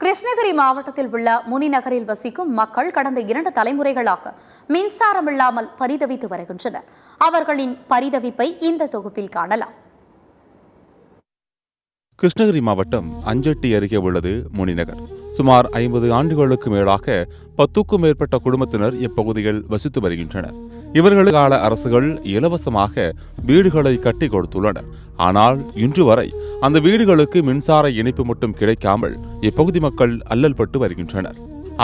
கிருஷ்ணகிரி மாவட்டத்தில் உள்ள முனிநகரில் வசிக்கும் மக்கள் கடந்த 2 தலைமுறைகளாக மின்சாரம் இல்லாமல் பரிதவித்து வருகின்றனர். அவர்களின் பரிதவிப்பை இந்த தொகுப்பில் காணலாம். கிருஷ்ணகிரி மாவட்டம் அஞ்சட்டி அருகே உள்ளது முனிநகர். சுமார் 50 ஆண்டுகளுக்கு மேலாக 10க்கும் மேற்பட்ட குடும்பத்தினர் இப்பகுதியில் வசித்து வருகின்றனர். இவர்களுக்கான அரசுகள் இலவசமாக வீடுகளை கட்டி கொடுத்துள்ளனர். ஆனால் இன்று வரை அந்த வீடுகளுக்கு மின்சார இணைப்பு மட்டும் கிடைக்காமல் இப்பகுதி மக்கள் அல்லல்பட்டு வருகின்றனர்.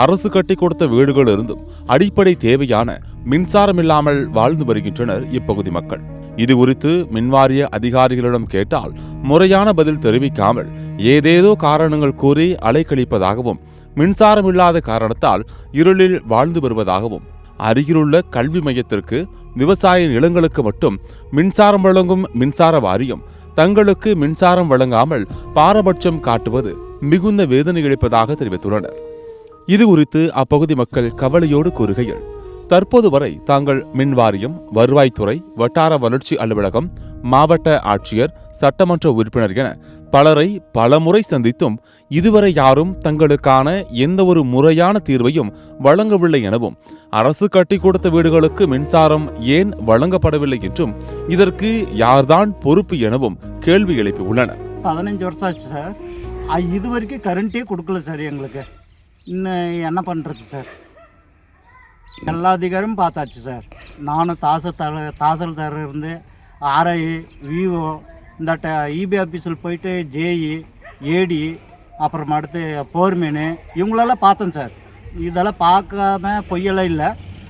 அரசு கட்டி கொடுத்த வீடுகள் இருந்தும் அடிப்படை தேவையான மின்சாரம் இல்லாமல் வாழ்ந்து வருகின்றனர் இப்பகுதி மக்கள். இது குறித்து மின்வாரிய அதிகாரிகளிடம் கேட்டால் முறையான பதில் தெரிவிக்காமல் ஏதேதோ காரணங்கள் கூறி அலைக்கழிப்பதாகவும், மின்சாரம் இல்லாத காரணத்தால் இருளில் வாழ்ந்து வருவதாகவும், அருகிலுள்ள கல்வி மையத்திற்கு விவசாய நிலங்களுக்கு மட்டும் மின்சாரம் வழங்கும் மின்சார வாரியம் தங்களுக்கு மின்சாரம் வழங்காமல் பாரபட்சம் காட்டுவது மிகுந்த வேதனை அளிப்பதாக தெரிவித்துள்ளனர். இது குறித்து அப்பகுதி மக்கள் கவலையோடு கூறுகையில், தற்போது வரை தாங்கள் மின்வாரியம், வருவாய்த்துறை, வட்டார வளர்ச்சி அலுவலகம், மாவட்ட ஆட்சியர், சட்டமன்ற உறுப்பினர் என பலரை பலமுறை சந்தித்தும் இதுவரை யாரும் தங்களுக்கான எந்த ஒரு முறையான தீர்வையும் வழங்கவில்லை எனவும், அரசு கட்டி கொடுத்த வீடுகளுக்கு மின்சாரம் ஏன் வழங்கப்படவில்லை என்றும், இதற்கு யார்தான் பொறுப்பு எனவும் கேள்வி எழுப்பியுள்ளனர். 15 வருஷம் ஆச்சு சார். இது வரைக்கும் கரண்ட்டே கொடுக்கல சார். எங்களுக்கு இன்னும் என்ன பண்ணுறது சார்? எல்லா அதிகாரமும் பார்த்தாச்சு சார். நானும் தாசில்தார் இருந்து ஆர்ஐ, விஓ, இந்த இபி ஆஃபீஸில் போயிட்டு ஜேஇ, ஏடி, அப்புறம் அடுத்து போர்மேனு இவங்களெல்லாம் பார்த்தேன் சார். இதெல்லாம் பார்க்காம பொய்யெல்லாம் இல்லை.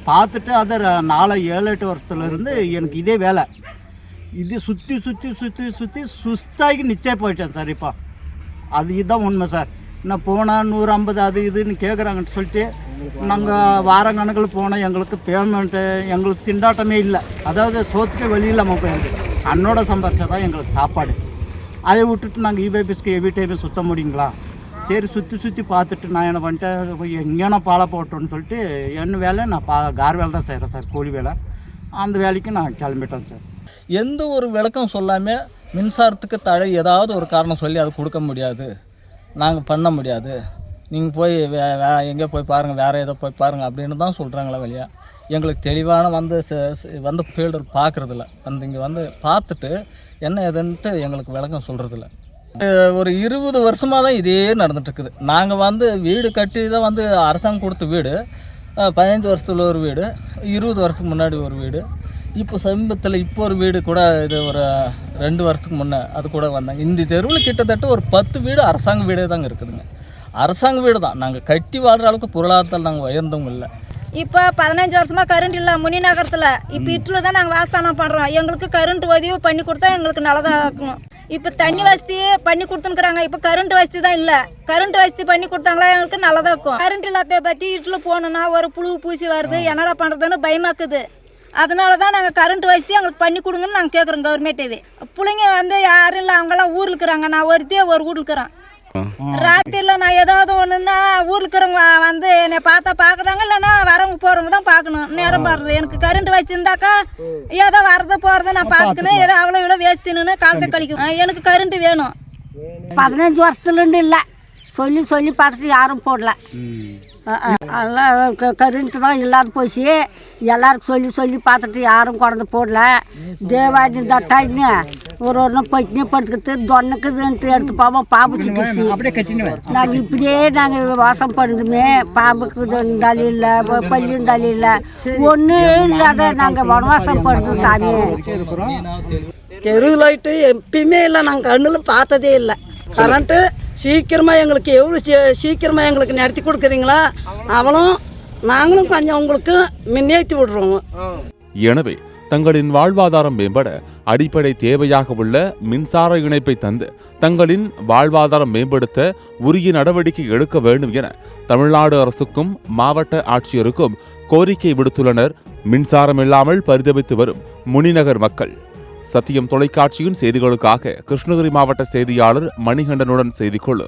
பார்த்துட்டு அதை 4-7-8 வருஷத்துலேருந்து எனக்கு இதே வேலை. இது சுற்றி சுற்றி சுற்றி சுற்றி சுஸ்தாகி நிச்சயம் போயிட்டேன் சார். இப்போ இதுதான் உண்மை சார். இன்னும் போனால் 150 அது இதுன்னு கேட்குறாங்கன்னு சொல்லிட்டு நாங்கள் வாரக்கணக்கில் போனால் எங்களுக்கு பேமெண்ட்டு எங்களுக்கு திண்டாட்டமே இல்லை. அதாவது சோத்துக்கே வெளியில்லாமல் போயிடுது. அன்னோட சம்பாரிச்சா தான் எங்களுக்கு சாப்பாடு. அதை விட்டுட்டு நாங்கள் இபிஎஸ்க்கு எவ்ரி டைமே சுற்ற முடியுங்களா? சரி, சுற்றி சுற்றி பார்த்துட்டு நான் என்ன பண்ணிட்டேன், எங்கேனா பாலை போட்டோன்னு சொல்லிட்டு என்ன வேலை நான் கார் வேலை தான் செய்கிறேன் சார், கூலி வேலை. அந்த வேலைக்கு நான் கிளம்பிட்டேன் சார். எந்த ஒரு விளக்கம் சொல்லாமல் மின்சாரத்துக்கு தடை ஏதாவது ஒரு காரணம் சொல்லி அது கொடுக்க முடியாது, நாங்கள் பண்ண முடியாது, நீங்கள் போய் எங்கே போய் பாருங்கள், வேறு ஏதோ போய் பாருங்கள் அப்படின்னு தான் சொல்கிறாங்களே வழியா. எங்களுக்கு தெளிவான வந்து ஃபீல்டர் பார்க்குறதில்ல. இங்கே வந்து பார்த்துட்டு என்ன ஏதுன்ட்டு எங்களுக்கு விளக்கம் சொல்கிறதில்ல. ஒரு 20 வருஷமாக தான் இதே நடந்துட்டுருக்குது. நாங்கள் வந்து வீடு கட்டி தான் வந்து அரசாங்கம் கொடுத்த வீடு, 15 வருஷத்தில் ஒரு வீடு, 20 வருஷத்துக்கு முன்னாடி ஒரு வீடு, இப்போ சமீபத்தில் இப்போ ஒரு வீடு கூட இது ஒரு 2 வருஷத்துக்கு முன்னே அது கூட வந்தாங்க. இந்த தெருவில் கிட்டத்தட்ட ஒரு 10 வீடு அரசாங்க வீடே தாங்க இருக்குதுங்க. அரசாங்க வீடு தான். நாங்கள் கட்டி வாழ்கிற அளவுக்கு பொருளாதாரத்தில் நாங்கள் உயர்ந்தவங்க இல்லை. இப்போ 15 வருஷமாக கரண்ட் இல்லை முனிநகரத்தில். இப்போ இட்டில் தான் நாங்கள் வாஸ்தானம் பண்ணுறோம். எங்களுக்கு கரண்ட் உதவி பண்ணி கொடுத்தா எங்களுக்கு நல்லதாக இருக்கணும். இப்போ தண்ணி வசதி பண்ணி கொடுத்துருக்குறாங்க. இப்போ கரண்ட் வசதி தான் இல்லை. கரண்ட் வசதி பண்ணி கொடுத்தாங்களா எங்களுக்கு நல்லதாக இருக்கும். கரண்ட் இல்லாத பற்றி இட்டில் போகணுன்னா ஒரு புழு பூசி வருது, என்னடா பண்ணுறதுன்னு பயமாக்குது. அதனால தான் நாங்கள் கரண்ட் வசதி எங்களுக்கு பண்ணி கொடுங்கன்னு நாங்கள் கேட்குறோம் கவர்மெண்ட்டே. பிள்ளைங்க வந்து யாரும் இல்லை, அவங்கெல்லாம் ஊரில் இருக்கிறாங்க. நான் ஒருத்தையே ஒரு வீட்டில் இருக்கிறேன். ராத்திரியில் நான் ஏதாவது ஒன்றுன்னா ஊரில் இருக்கிறவங்க வந்து என்னை பார்த்தா பார்க்குறாங்க, இல்லைன்னா வரவங்க போகிறவங்க தான் பார்க்கணும். நேரம் பாடுறது எனக்கு கரண்ட் வசதி இருந்தாக்கா ஏதோ வரது போகிறது நான் பார்த்துக்கணும். ஏதோ அவ்வளோ இவ்வளோ வேஸ்ட்டுன்னு காலத்தை கழிக்கும். எனக்கு கரண்ட் வேணும். 15 வருஷத்துலேருந்து இல்லை. சொல்லி சொல்லி பார்த்துட்டு யாரும் போடல. எல்லாம் கரண்ட் தான் இல்லாத போச்சு. எல்லாருக்கும் சொல்லி சொல்லி பார்த்துட்டு யாரும் கொண்டு போடல. தேவாடி தட்டாயின்னு ஒரு பட்டினி படுத்துக்கிட்டு தொன்னுக்குதுன்ட்டு எடுத்து போவோம். பாம்பு சிக்கிச்சு. நாங்கள் இப்படியே நாங்கள் வாசம் பண்ணுதுமே. பாம்புக்கு இருந்தாலும் இல்லை, பள்ளி இருந்தாலும் இல்லை, ஒன்றும் இல்லாத நாங்கள் வனவாசம் பண்ணுறோம் சாமி. தெரு லைட்டு எப்பயுமே இல்லை. நாங்கள் கண்ணில் பார்த்ததே இல்லை. கரண்ட்டு சீக்கிரமாக எங்களுக்கு எவ்வளோ சீக்கிரமாக எங்களுக்கு நடத்தி கொடுக்குறீங்களா அவளும் நாங்களும் கொஞ்சம் உங்களுக்கு முன்னேற்றி விடுறோம். எனவே தங்களின் வாழ்வாதாரம் மேம்பட அடிப்படை தேவையாக உள்ள மின்சார இணைப்பை தந்து தங்களின் வாழ்வாதாரம் மேம்படுத்த உரிய நடவடிக்கை எடுக்க வேண்டும் என தமிழ்நாடு அரசுக்கும் மாவட்ட ஆட்சியருக்கும் கோரிக்கை விடுத்துள்ளனர் மின்சாரம் இல்லாமல் பரிதவித்து வரும் முனிநகர் மக்கள். சத்தியம் தொலைக்காட்சியின் செய்திகளுக்காக கிருஷ்ணகிரி மாவட்ட செய்தியாளர் மணிகண்டனுடன் செய்திக்குழு.